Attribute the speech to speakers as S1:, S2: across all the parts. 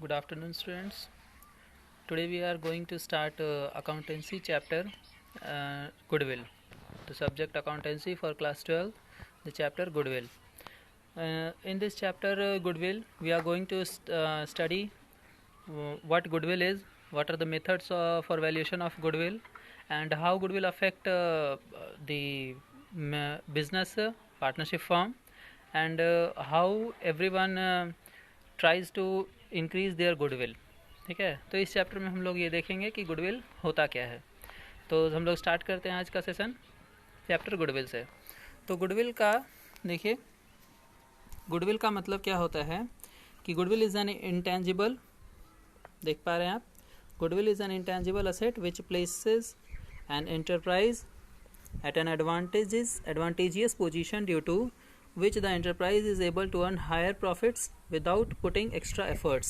S1: Good afternoon, students. Today we are going to start accountancy chapter Goodwill. The subject accountancy for class 12, the chapter Goodwill. In this chapter Goodwill, we are going to study what Goodwill is, what are the methods for valuation of Goodwill, and how Goodwill affect the business partnership firm, and how everyone tries to increase their goodwill. ठीक है, तो इस chapter में हम लोग ये देखेंगे कि गुडविल होता क्या है। तो हम लोग स्टार्ट करते हैं आज का सेशन चैप्टर गुडविल से। तो गुडविल का देखिए, गुडविल का मतलब क्या होता है कि गुडविल इज़ एन इंटेंजिबल, देख पा रहे हैं आप, goodwill is an intangible asset which places an enterprise at an advantageous position due to which the enterprise is able to earn higher profits without putting extra efforts।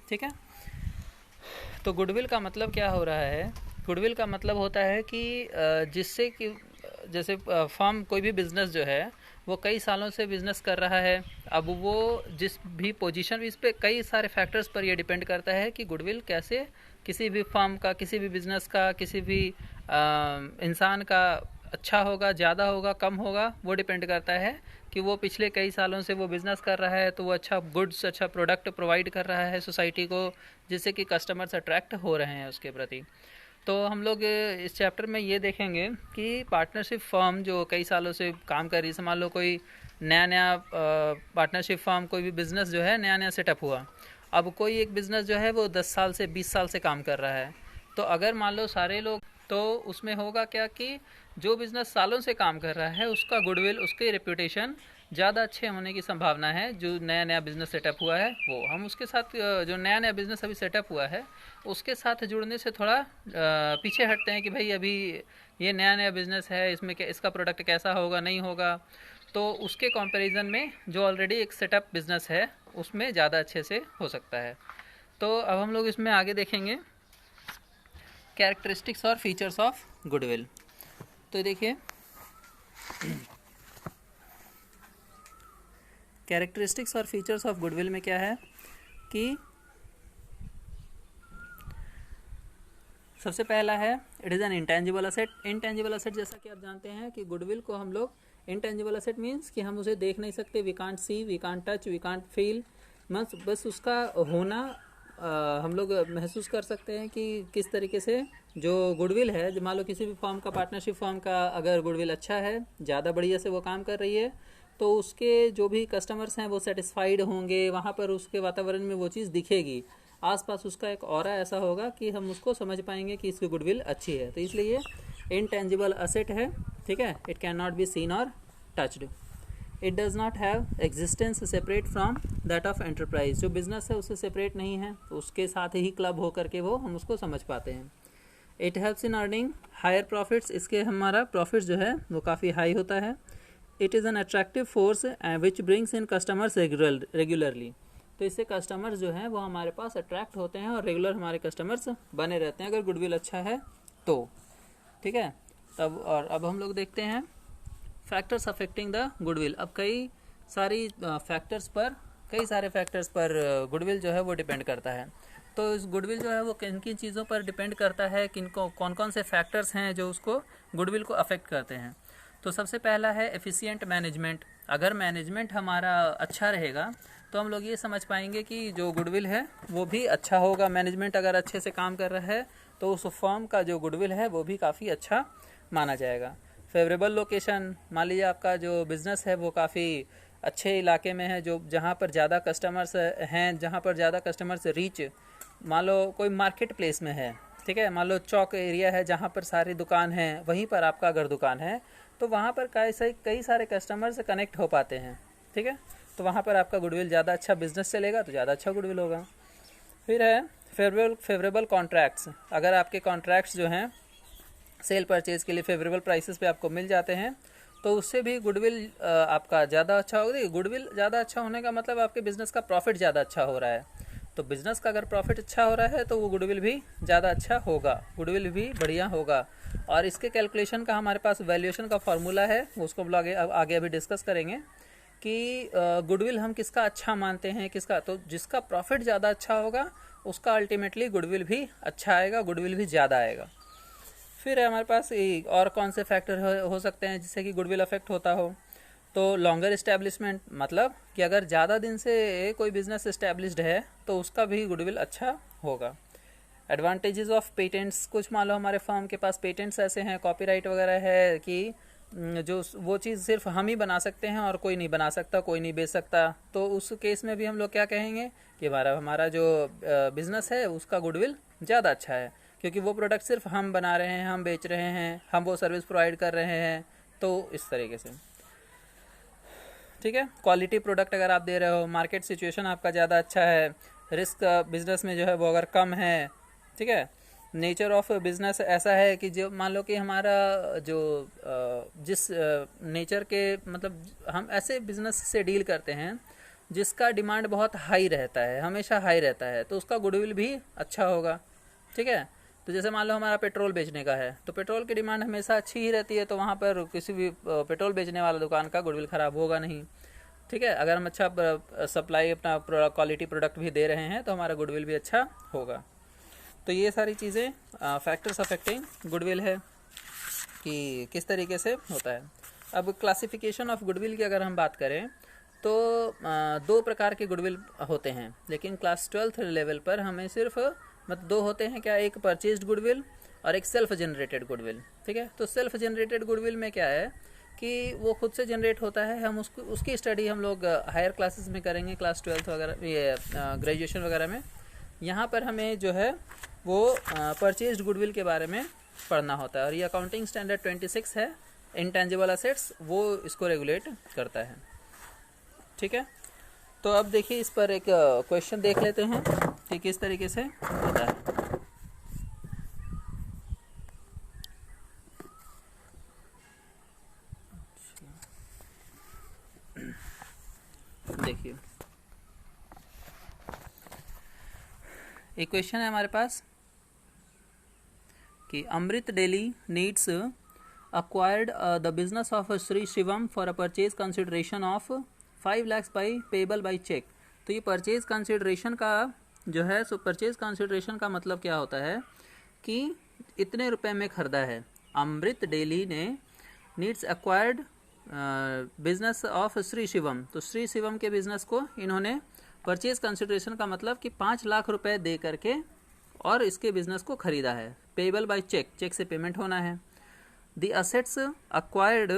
S1: ठीक है, तो goodwill का मतलब क्या हो रहा है? गुडविल का मतलब होता है कि जिससे कि जैसे फर्म कोई भी बिज़नेस जो है वो कई सालों से बिज़नेस कर रहा है, अब वो जिस भी पोजीशन, इस पे कई सारे फैक्टर्स पर ये डिपेंड करता है कि गुडविल कैसे किसी भी फर्म का, किसी भी बिज़नेस का, किसी भी इंसान का अच्छा होगा, ज़्यादा होगा, कम होगा, वो डिपेंड करता है कि वो पिछले कई सालों से वो बिज़नेस कर रहा है तो वो अच्छा गुड्स, अच्छा प्रोडक्ट प्रोवाइड कर रहा है सोसाइटी को, जिससे कि कस्टमर्स अट्रैक्ट हो रहे हैं उसके प्रति। तो हम लोग इस चैप्टर में ये देखेंगे कि पार्टनरशिप फर्म जो कई सालों से काम कर रही है, मान लो कोई नया पार्टनरशिप फर्म, कोई भी बिज़नेस जो है नया सेटअप हुआ, अब कोई एक बिज़नेस जो है वो 10 साल से 20 साल से काम कर रहा है, तो अगर मान लो सारे लोग, तो उसमें होगा क्या कि जो बिज़नेस सालों से काम कर रहा है उसका गुडविल, उसके रेप्यूटेशन ज़्यादा अच्छे होने की संभावना है। जो नया बिज़नेस सेटअप हुआ है वो हम उसके साथ, जो नया बिज़नेस अभी सेटअप हुआ है उसके साथ जुड़ने से थोड़ा पीछे हटते हैं कि भाई अभी ये नया बिज़नेस है, इसमें क्या, इसका प्रोडक्ट कैसा होगा, नहीं होगा, तो उसके कंपैरिजन में जो ऑलरेडी एक सेटअप बिज़नेस है उसमें ज़्यादा अच्छे से हो सकता है। तो अब हम लोग इसमें आगे देखेंगे कैरेक्टरिस्टिक्स और फीचर्स ऑफ गुडविल। तो देखिए, कैरेक्टरिस्टिक्स और फीचर्स ऑफ गुडविल में क्या है कि सबसे पहला है it is an intangible asset. Intangible asset जैसा कि आप जानते हैं कि गुडविल को हम लोग, इंटेंजिबल असेट मीन्स कि हम उसे देख नहीं सकते, we can't see, we can't touch, we can't feel, बस उसका होना हम लोग महसूस कर सकते हैं कि किस तरीके से जो गुडविल है, मान लो किसी भी फर्म का, पार्टनरशिप फर्म का अगर गुडविल अच्छा है, ज़्यादा बढ़िया से वो काम कर रही है, तो उसके जो भी कस्टमर्स हैं वो सेटिस्फाइड होंगे, वहाँ पर उसके वातावरण में वो चीज़ दिखेगी, आसपास उसका एक ऑरा ऐसा होगा कि हम उसको समझ पाएंगे कि इसकी गुडविल अच्छी है। तो इसलिए इनटेंजिबल असेट है, ठीक है, it can not be seen और touched. It does not have existence separate from that of enterprise, जो बिज़नेस है उससे सेपरेट नहीं है, तो उसके साथ ही क्लब होकर के वो हम उसको समझ पाते हैं। It helps in earning higher profits, इसके हमारा प्रॉफिट जो है वो काफ़ी हाई होता है। It is an attractive force which brings in customers regularly, तो इससे कस्टमर्स जो हैं वो हमारे पास अट्रैक्ट होते हैं और रेगुलर हमारे कस्टमर्स बने रहते हैं अगर गुडविल अच्छा है तो। ठीक है, तब और अब हम लोग देखते हैं फैक्टर्स अफेक्टिंग द गुडविल। अब कई सारे फैक्टर्स पर गुडविल जो है वो डिपेंड करता है। तो इस गुडविल जो है वो किन किन चीज़ों पर डिपेंड करता है, किनको कौन कौन से फैक्टर्स हैं जो उसको गुडविल को अफेक्ट करते हैं। तो सबसे पहला है एफिशिएंट मैनेजमेंट। अगर मैनेजमेंट हमारा अच्छा रहेगा तो हम लोग ये समझ पाएंगे कि जो गुडविल है वो भी अच्छा होगा। मैनेजमेंट अगर अच्छे से काम कर रहा है तो उस फर्म का जो गुडविल है वो भी काफ़ी अच्छा माना जाएगा। फेवरेबल लोकेशन, मान लीजिए आपका जो बिज़नेस है वो काफ़ी अच्छे इलाके में है, जो जहाँ पर ज़्यादा कस्टमर्स हैं, जहाँ पर ज़्यादा कस्टमर्स रीच, मान लो कोई मार्केट प्लेस में है, ठीक है, मान लो चौक एरिया है जहाँ पर सारी दुकान हैं, वहीं पर आपका अगर दुकान है तो वहाँ पर कई सारे कस्टमर से कनेक्ट हो पाते हैं, ठीक है, तो वहाँ पर आपका गुडविल ज़्यादा अच्छा बिजनेस चलेगा तो ज़्यादा अच्छा गुडविल होगा। फिर है फेवरेबल कॉन्ट्रैक्ट्स। अगर आपके कॉन्ट्रैक्ट्स जो हैं सेल परचेज़ के लिए फेवरेबल प्राइसेस पे आपको मिल जाते हैं तो उससे भी गुडविल आपका ज़्यादा अच्छा होगा। गुडविल ज़्यादा अच्छा होने का मतलब आपके बिज़नेस का प्रॉफिट ज़्यादा अच्छा हो रहा है, तो बिज़नेस का अगर प्रॉफिट अच्छा हो रहा है तो वो गुडविल भी ज़्यादा अच्छा होगा, गुडविल भी बढ़िया होगा। और इसके कैलकुलेशन का हमारे पास वैल्यूएशन का फार्मूला है, उसको हम लोग आगे अभी डिस्कस करेंगे कि गुडविल हम किसका अच्छा मानते हैं, किसका, तो जिसका प्रॉफिट ज़्यादा अच्छा होगा उसका अल्टीमेटली गुडविल भी अच्छा आएगा, गुडविल भी ज़्यादा आएगा। फिर हमारे पास और कौन से फैक्टर हो सकते हैं जिससे कि गुडविल अफेक्ट होता हो, तो लॉन्गर इस्टेब्लिशमेंट, मतलब कि अगर ज़्यादा दिन से कोई बिजनेस इस्टेब्लिश्ड है तो उसका भी गुडविल अच्छा होगा। एडवांटेजेस ऑफ पेटेंट्स, कुछ मान लो हमारे फर्म के पास पेटेंट्स ऐसे हैं, कॉपीराइट वगैरह है कि जो वो चीज़ सिर्फ हम ही बना सकते हैं और कोई नहीं बना सकता, कोई नहीं बेच सकता, तो उस केस में भी हम लोग क्या कहेंगे कि हमारा जो बिज़नेस है उसका गुडविल ज़्यादा अच्छा है, क्योंकि वो प्रोडक्ट सिर्फ हम बना रहे हैं, हम बेच रहे हैं, हम वो सर्विस प्रोवाइड कर रहे हैं, तो इस तरीके से। ठीक है, क्वालिटी प्रोडक्ट अगर आप दे रहे हो, मार्केट सिचुएशन आपका ज़्यादा अच्छा है, रिस्क बिजनेस में जो है वो अगर कम है, ठीक है, नेचर ऑफ बिजनेस ऐसा है कि जो मान लो कि हमारा जो जिस नेचर के, मतलब हम ऐसे बिजनेस से डील करते हैं जिसका डिमांड बहुत हाई रहता है, हमेशा हाई रहता है, तो उसका गुडविल भी अच्छा होगा। ठीक है, तो जैसे मान लो हमारा पेट्रोल बेचने का है, तो पेट्रोल की डिमांड हमेशा अच्छी ही रहती है, तो वहाँ पर किसी भी पेट्रोल बेचने वाला दुकान का गुडविल ख़राब होगा नहीं। ठीक है, अगर हम अच्छा सप्लाई अपना क्वालिटी प्रोडक्ट भी दे रहे हैं तो हमारा गुडविल भी अच्छा होगा। तो ये सारी चीज़ें फैक्टर्स अफेक्टिंग गुडविल है कि किस तरीके से होता है। अब क्लासिफिकेशन ऑफ गुडविल की अगर हम बात करें तो दो प्रकार के गुडविल होते हैं, लेकिन क्लास 12th लेवल पर हमें सिर्फ मतलब दो होते हैं क्या, एक परचेज्ड गुडविल और एक सेल्फ जनरेटेड गुडविल। ठीक है, तो सेल्फ जनरेटेड गुडविल में क्या है कि वो खुद से जनरेट होता है, हम उसकी स्टडी हम लोग हायर क्लासेस में करेंगे, क्लास 12th वगैरह, ये ग्रेजुएशन वगैरह में। यहाँ पर हमें जो है वो परचेज्ड गुडविल के बारे में पढ़ना होता है, और ये अकाउंटिंग स्टैंडर्ड 26 है, इंटेंजिबल असेट्स, वो इसको रेगुलेट करता है। ठीक है, तो अब देखिए इस पर एक क्वेश्चन देख लेते हैं कि किस तरीके से होता है। देखिए एक क्वेश्चन है हमारे पास कि Amrit daily needs acquired the business of Sri Shivam for a purchase consideration of 5 lakhs by payable by check। तो ये परचेज कंसिडरेशन का जो है, सो परचेज कंसिडरेशन का मतलब क्या होता है कि इतने रुपए में खरीदा है। अमृत डेली ने needs acquired business of Shri Shivam, तो श्री शिवम के बिजनेस को इन्होंने परचेज कंसिडरेशन का मतलब कि 5 लाख रुपए दे करके और इसके बिजनेस को खरीदा है। पेबल बाय चेक, चेक से पेमेंट होना है। The assets acquired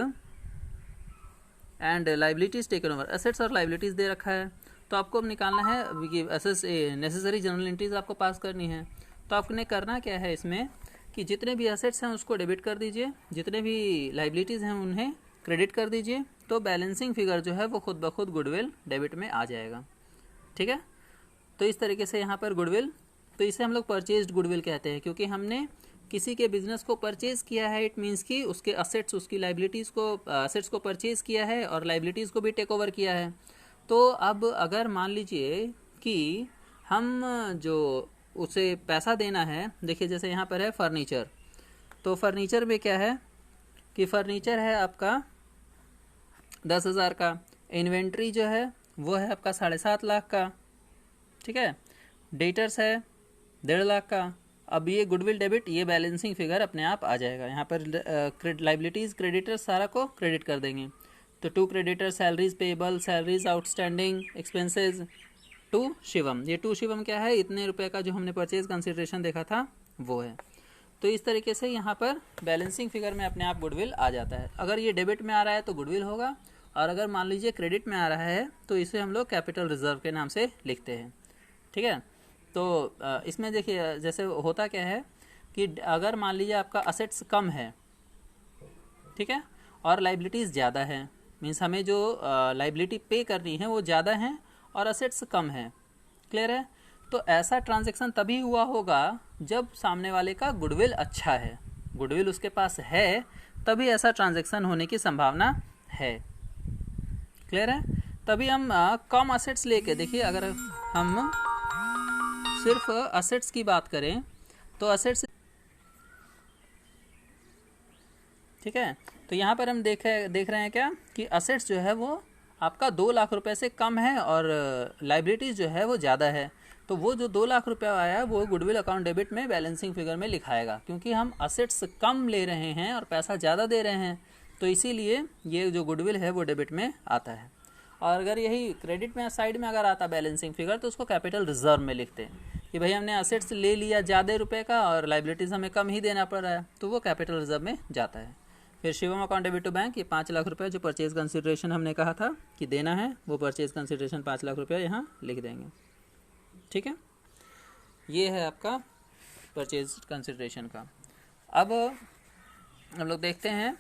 S1: and liabilities taken over, assets और लाइबिलिटीज दे रखा है, तो आपको अब निकालना है कि असेट्स नेसेसरी जनरल एंट्रीज आपको पास करनी है। तो आपने करना क्या है इसमें कि जितने भी असेट्स हैं उसको डेबिट कर दीजिए, जितने भी लाइबिलिटीज़ हैं उन्हें क्रेडिट कर दीजिए, तो बैलेंसिंग फिगर जो है वो खुद ब खुद गुडविल डेबिट में आ जाएगा। ठीक है, तो इस तरीके से यहाँ पर गुडविल, तो इसे हम लोग परचेज्ड गुडविल कहते हैं, क्योंकि हमने किसी के बिजनेस को परचेज किया है, इट मीन्स कि उसके असेट्स, उसकी लाइबिलिटीज़ को, असेट्स को परचेज किया है और लाइबिलिटीज़ को भी टेक ओवर किया है। तो अब अगर मान लीजिए कि हम जो उसे पैसा देना है, देखिए जैसे यहाँ पर है फर्नीचर, तो फर्नीचर में क्या है कि फर्नीचर है आपका 10,000 का, इन्वेंट्री जो है वो है आपका 7.5 लाख का। ठीक है, डेटर्स है 1.5 लाख का। अब ये गुडविल डेबिट, ये बैलेंसिंग फिगर अपने आप आ जाएगा। यहाँ पर लाइबिलिटीज़ क्रेडिटर्स सारा को क्रेडिट कर देंगे, तो to creditor salaries payable, salaries outstanding, expenses to Shivam, ये टू शिवम क्या है, इतने रुपए का जो हमने परचेज कंसिडरेशन देखा था वो है। तो इस तरीके से यहाँ पर बैलेंसिंग फिगर में अपने आप गुडविल आ जाता है। अगर ये डेबिट में आ रहा है तो गुडविल होगा, और अगर मान लीजिए क्रेडिट में आ रहा है तो इसे हम लोग कैपिटल रिजर्व के नाम से लिखते हैं। ठीक है, तो इसमें देखिए जैसे होता क्या है कि अगर मान लीजिए आपका असेट्स कम है, ठीक है, और लाइबिलिटीज़ ज़्यादा है, मीन्स हमें जो लाइबिलिटी पे करनी है वो ज़्यादा है और असेट्स कम है, क्लियर है, तो ऐसा ट्रांजैक्शन तभी हुआ होगा जब सामने वाले का गुडविल अच्छा है, गुडविल उसके पास है, तभी ऐसा ट्रांजैक्शन होने की संभावना है। क्लियर है, तभी हम कम असेट्स लेके, देखिए अगर हम सिर्फ असेट्स की बात करें तो असेट्स, ठीक है, तो यहाँ पर हम देख रहे हैं क्या कि असेट्स जो है वो आपका 2 लाख रुपए से कम है और लाइबिलिटीज़ जो है वो ज़्यादा है, तो वो जो 2 लाख रुपया आया वो गुडविल अकाउंट डेबिट में बैलेंसिंग फिगर में लिखाएगा, क्योंकि हम असेट्स कम ले रहे हैं और पैसा ज़्यादा दे रहे हैं, तो इसीलिए ये जो गुडविल है वो डेबिट में आता है। और अगर यही क्रेडिट में साइड में अगर आता बैलेंसिंग फिगर तो उसको कैपिटल रिजर्व में लिखते हैं कि भाई हमने असेट्स ले लिया ज़्यादा रुपए का और लाइबिलिटीज़ हमें कम ही देना पड़ रहा है, तो वो कैपिटल रिजर्व में जाता है। फिर Shivam account debit to bank, ये 5 लाख रुपये जो परचेज कंसिडरेशन हमने कहा था कि देना है, वो परचेज कंसिडरेशन 5 लाख रुपये यहाँ लिख देंगे। ठीक है, ये है आपका परचेज कंसिडरेशन का। अब हम लोग देखते हैं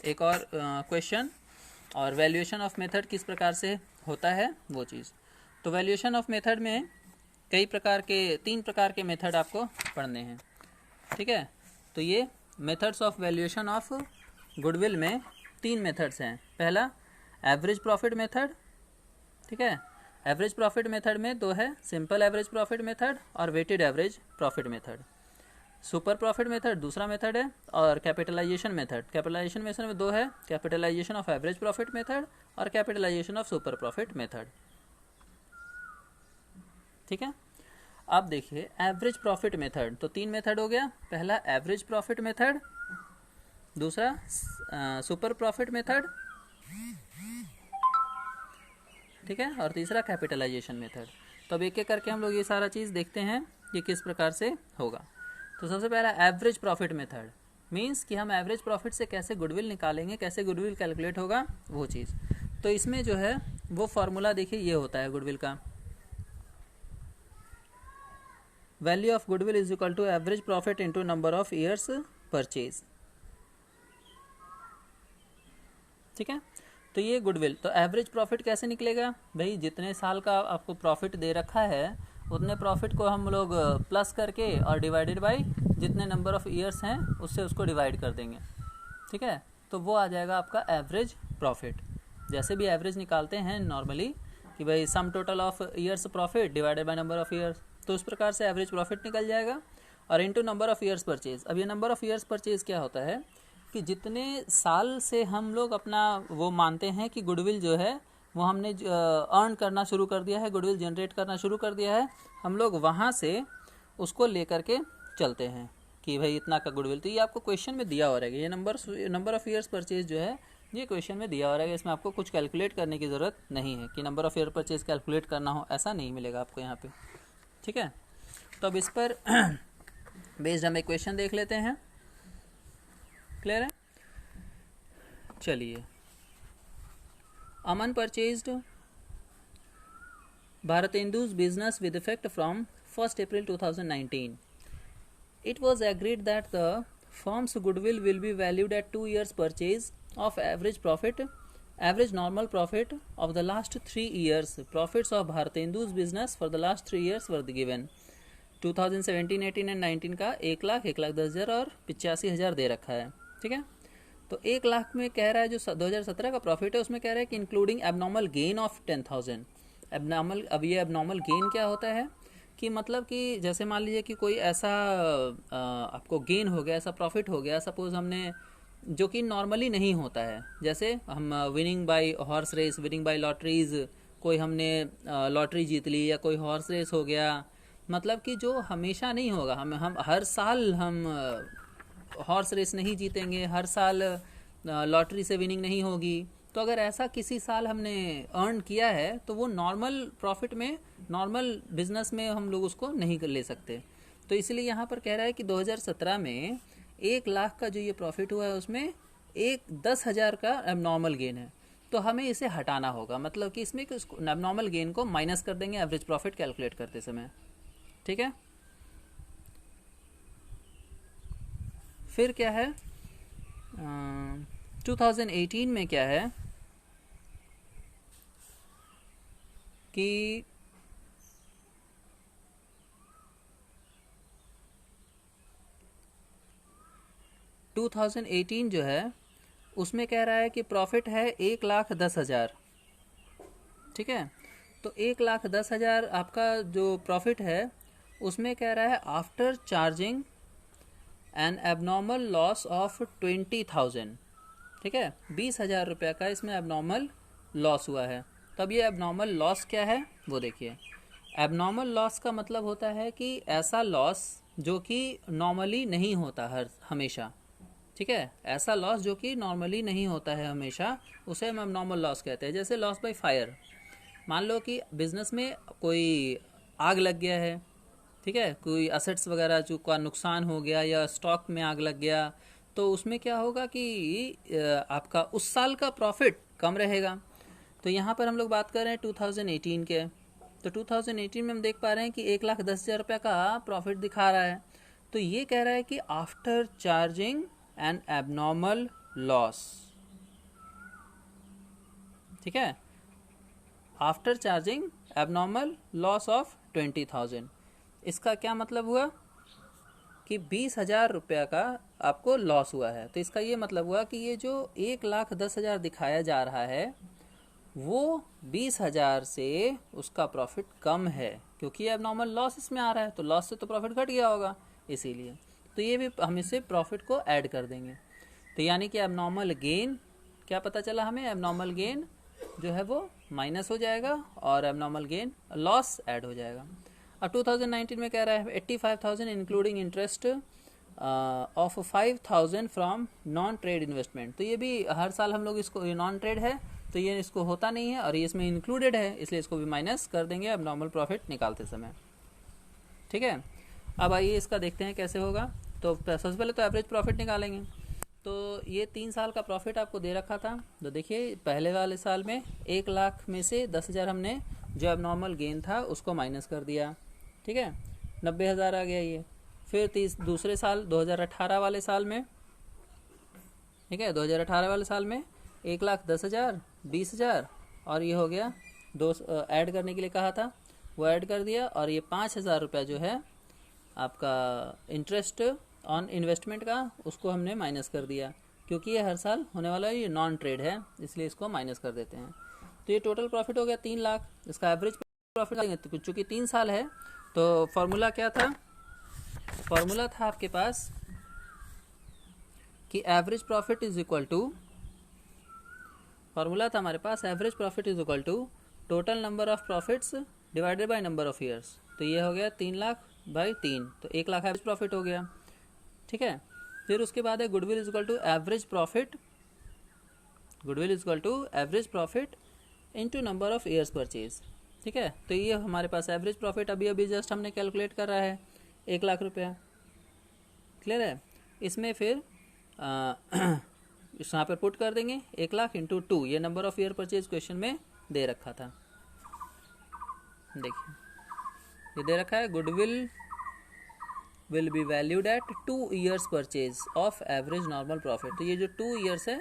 S1: एक और क्वेश्चन, और वैल्यूएशन ऑफ मेथड किस प्रकार से होता है वो चीज़। तो वैल्यूएशन ऑफ मेथड में कई प्रकार के 3 प्रकार के मेथड आपको पढ़ने हैं। ठीक है, तो ये methods of valuation of goodwill में 3 मेथड्स हैं। पहला एवरेज प्रॉफिट मेथड, ठीक है, एवरेज प्रॉफिट मेथड में 2 है, सिंपल एवरेज प्रॉफिट मेथड और weighted average profit method. Super profit method दूसरा मेथड है, और कैपिटलाइजेशन मेथड, कैपिटलाइजेशन मेथड में 2 है, capitalisation of average profit method और capitalisation of super profit method. ठीक है, अब देखिए एवरेज प्रॉफिट मेथड, तो 3 मेथड हो गया। पहला एवरेज प्रॉफिट मेथड, दूसरा सुपर प्रॉफिट मेथड, ठीक है, और तीसरा कैपिटलाइजेशन मेथड। तो अब एक एक करके हम लोग ये सारा चीज़ देखते हैं कि किस प्रकार से होगा। तो सबसे पहला एवरेज प्रॉफिट मेथड मींस कि हम एवरेज प्रॉफिट से कैसे गुडविल निकालेंगे, कैसे गुडविल कैलकुलेट होगा वो चीज़। तो इसमें जो है वो फॉर्मूला देखिए ये होता है गुडविल का, value of goodwill is equal to average profit into number of years purchase. ठीक है, तो ये गुडविल, तो एवरेज प्रॉफिट कैसे निकलेगा भाई, जितने साल का आपको प्रॉफिट दे रखा है उतने प्रॉफिट को हम लोग प्लस करके और डिवाइडेड बाय जितने नंबर ऑफ ईयर्स हैं उससे उसको डिवाइड कर देंगे। ठीक है, तो वो आ जाएगा आपका एवरेज प्रॉफिट। जैसे भी एवरेज निकालते हैं नॉर्मली कि भाई sum total of years profit divided by number of years, तो उस प्रकार से एवरेज प्रॉफिट निकल जाएगा। और into number of years purchase, अब ये नंबर ऑफ ईयर्स परचेज क्या होता है कि जितने साल से हम लोग अपना वो मानते हैं कि गुडविल जो है वो हमने अर्न करना शुरू कर दिया है, गुडविल जनरेट करना शुरू कर दिया है, हम लोग वहाँ से उसको लेकर के चलते हैं कि भाई इतना का गुडविल। तो ये आपको क्वेश्चन में दिया हो रहेगा, ये नंबर ऑफ ईयर्स परचेज जो है ये क्वेश्चन में दिया हो रहेगा। इसमें आपको कुछ कैलकुलेट करने की ज़रूरत नहीं है कि number of year purchase calculate करना हो, ऐसा नहीं मिलेगा आपको यहाँ पे। ठीक है, तो अब इस पर बेस्ड हम एक क्वेश्चन देख लेते हैं। क्लियर है, चलिए। अमन purchased Bharatendus business with effect from 1st April 2019. It was agreed that the firm's goodwill will be valued at 2 years purchase of average normal profit of the last 3 years. Profits of Bharatendus business for the last 3 years were given. 2017, 18 and 19 का 1 लाख 1,10,000 और 85,000 दे रखा है। ठीक है, तो 1 लाख में कह रहा है जो 2017 का प्रॉफिट है उसमें कह रहा है कि including abnormal gain of 10,000। Abnormal, अब ये एबनॉर्मल गेन क्या होता है कि मतलब कि जैसे मान लीजिए कि कोई ऐसा आपको गेन हो गया, ऐसा प्रॉफिट हो गया, सपोज हमने, जो कि नॉर्मली नहीं होता है, जैसे हम winning by horse race, winning by lotteries, कोई हमने लॉटरी जीत ली या कोई हॉर्स रेस हो गया, मतलब कि जो हमेशा नहीं होगा, हम हर साल हम हॉर्स रेस नहीं जीतेंगे, हर साल लॉटरी से विनिंग नहीं होगी। तो अगर ऐसा किसी साल हमने अर्न किया है तो वो नॉर्मल प्रॉफिट में, नॉर्मल बिजनेस में हम लोग उसको नहीं ले सकते। तो इसलिए यहाँ पर कह रहा है कि 2017 में 1 लाख का जो ये प्रॉफिट हुआ है उसमें 10,000 का एबनॉर्मल गेन है, तो हमें इसे हटाना होगा, मतलब कि इसमें एबनॉर्मल गेन को माइनस कर देंगे एवरेज प्रॉफिट कैलकुलेट करते समय। ठीक है, फिर क्या है 2018 में क्या है कि जो है उसमें कह रहा है कि प्रॉफिट है 1,10,000। ठीक है, तो 1,10,000 आपका जो प्रॉफिट है उसमें कह रहा है after charging N abnormal loss of 20,000। ठीक है, 20,000 रुपये का इसमें एबनॉर्मल लॉस हुआ है। तो अब ये एबनॉर्मल लॉस क्या है वो देखिए। एबनॉर्मल लॉस का मतलब होता है कि ऐसा लॉस जो कि नॉर्मली नहीं होता हमेशा, ठीक है, ऐसा लॉस जो कि नॉर्मली नहीं होता है हमेशा, उसे हम एबनॉर्मल लॉस कहते हैं। जैसे लॉस बाय फायर, मान लो कि बिजनेस में कोई आग लग गया है, ठीक है, कोई असेट्स वगैरह जो का नुकसान हो गया या स्टॉक में आग लग गया, तो उसमें क्या होगा कि आपका उस साल का प्रॉफिट कम रहेगा। तो यहाँ पर हम लोग बात कर रहे हैं 2018 के, तो 2018 में हम देख पा रहे हैं कि 1,10,000 रुपये का प्रॉफिट दिखा रहा है। तो ये कह रहा है कि after charging N abnormal loss, ठीक है, after charging abnormal loss of 20,000। इसका क्या मतलब हुआ कि 20,000 रुपया का आपको लॉस हुआ है। तो इसका ये मतलब हुआ कि ये जो 1,10,000 दिखाया जा रहा है वो 20,000 से उसका प्रॉफिट कम है, क्योंकि एबनॉर्मल लॉस इसमें आ रहा है, तो लॉस से तो प्रॉफिट घट गया होगा इसीलिए। तो ये भी हम इसे प्रॉफिट को ऐड कर देंगे। तो यानी कि एबनॉर्मल गेन, क्या पता चला हमें, एबनॉर्मल गेन जो है वो माइनस हो जाएगा और एबनॉर्मल गेन लॉस ऐड हो जाएगा। अब 2019 में कह रहा है 85,000 including interest of 5,000 from non trade investment. तो ये भी हर साल हम लोग इसको, ये नॉन ट्रेड है तो ये इसको होता नहीं है और ये इसमें इंक्लूडेड है, इसलिए इसको भी माइनस कर देंगे एबनॉर्मल प्रॉफिट निकालते समय, ठीक है। अब आइए इसका देखते हैं कैसे होगा। तो सबसे पहले तो एवरेज प्रॉफिट निकालेंगे। तो ये 3 साल का प्रॉफिट आपको दे रखा था। तो देखिए पहले वाले साल में 1 लाख में से 10,000 हमने जो एबनॉर्मल गेन था उसको माइनस कर दिया, ठीक है, 90,000 आ गया ये। फिर दूसरे साल 2018 वाले साल में, ठीक है, 2018 वाले साल में 1,10,000, 20,000 और ये हो गया दो ऐड करने के लिए कहा था वो ऐड कर दिया, और ये 5,000 रुपया जो है आपका इंटरेस्ट ऑन इन्वेस्टमेंट का उसको हमने माइनस कर दिया, क्योंकि ये हर साल होने वाला ये नॉन ट्रेड है इसलिए इसको माइनस कर देते हैं। तो ये टोटल प्रॉफिट हो गया 3 लाख। इसका एवरेज प्रॉफिट चूँकि 3 साल है तो फॉर्मूला क्या था, फॉर्मूला था आपके पास कि average profit is equal to, formula था हमारे पास average profit is equal to total number of profits divided by number of years. तो ये हो गया 3 लाख बाई 3, तो 1 लाख एवरेज प्रॉफिट हो गया, ठीक है। फिर उसके बाद है goodwill is equal to average profit, goodwill is equal to average profit into number of years purchase, ठीक है। तो ये हमारे पास एवरेज प्रॉफिट अभी अभी जस्ट हमने कैलकुलेट कर रहा है 1 लाख रुपया, क्लियर है। इसमें फिर यहाँ पर पुट कर देंगे 1 लाख इंटू 2, ये number of year purchase question में दे रखा था, देखिए ये दे रखा है goodwill will be valued at 2 years purchase of average normal profit. तो ये जो 2 years है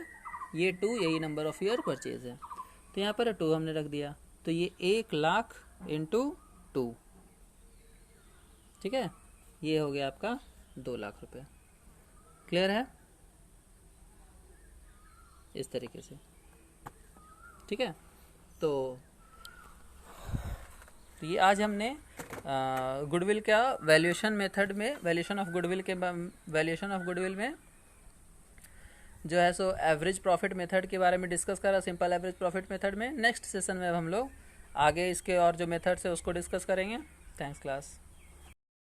S1: ये 2 यही नंबर ऑफ ईयर परचेज है, तो यहाँ पर 2 हमने रख दिया, तो ये 1 लाख इंटू 2, ठीक है, ये हो गया आपका 2 लाख रुपये, क्लियर है इस तरीके से, ठीक है। तो ये आज हमने गुडविल का वैल्यूएशन मेथड में, वैल्यूएशन ऑफ गुडविल के वैल्यूएशन ऑफ गुडविल में जो है सो एवरेज प्रॉफिट मेथड के बारे में डिस्कस करा, सिंपल एवरेज प्रॉफिट मेथड में। नेक्स्ट सेशन में हम लोग आगे इसके और जो मेथड्स है उसको डिस्कस करेंगे। Thanks class.